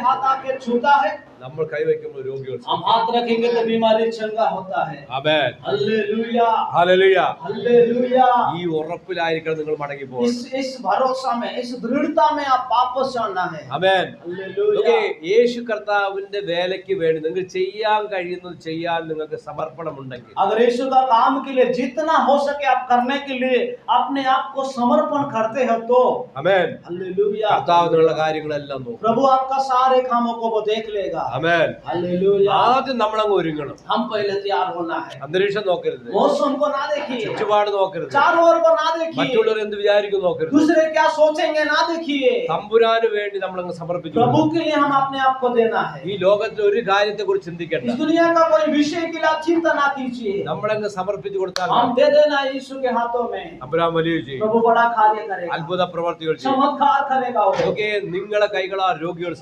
हाथ आके छूता है, നമ്മൾ കൈവയ്ക്കുമ്പോൾ രോഗികൾ हम हाथ रखेंगे तो बीमारी चंगा होता है। ആമേൻ हालेलुया, ഹല്ലേലൂയ हालेलुया। ഈ ഉറപ്പിലായിരിക്കണം നിങ്ങൾ മടങ്ങി പോകുന്നത് इस भरोसा में, इस दृढ़ता में आप वापस जाना है। ആമേൻ हालेलुया। ഓക്കേ യേശു കർത്താവിന്റെ വേലയ്ക്ക് വേണ്ടി നിങ്ങൾ ചെയ്യാൻ കഴിയുന്നത് ചെയ്യാൻ നിങ്ങൾക്ക് സമർപ്പണം ഉണ്ടെങ്കിൽ अगर यीशु का काम के लिए जितना हो सके आप करने के लिए अपने आप को समर्पण करते हो तो ആമേൻ हालेलुया, കർത്താവിനുള്ള കാര്യങ്ങളെല്ലാം നോക്കും प्रभु आपका सारे कामों को वो देख लेगा। ആമേൻ हालेलुया। ആദ്യം നമ്മളങ്ങ് ഒരുങ്ങണം हम पहले तैयार होना है। അന്തരീക്ഷം നോക്കരുത് मौसम को ना देखिए, ചുറ്റുപാട് നോക്കരുത് चारों ओर को ना देखिए, മറ്റുള്ളവർ എന്ത് വിചാരിക്കും നോക്കരുത് दूसरे क्या सोचेंगे ना देखिए। തമ്പുരാന് വേണ്ടി നമ്മളങ്ങ് സമർപ്പിച്ചു प्रभु के लिए हम अपने आप को देना है। ഈ ലോകത്തിൽ ഒരു കാര്യത്തെ കുറിച്ച് ചിന്തിക്കണ്ട इस दुनिया का कोई विषय के लिए आप चिंता ना कीजिए, നമ്മളങ്ങ് സമർപ്പിച്ചു കൊടുത്താൽ हम दे देना यीशु के हाथों में। തമ്പുരാൻ വലിയ ചെയ്യും प्रभु बड़ा कार्य करेगा, അത്ഭുത പ്രവർത്തികൾ ചെയ്യും चमत्कार करेगा वो। ഓക്കേ നിങ്ങളെ കൈകളാ രോഗികൾ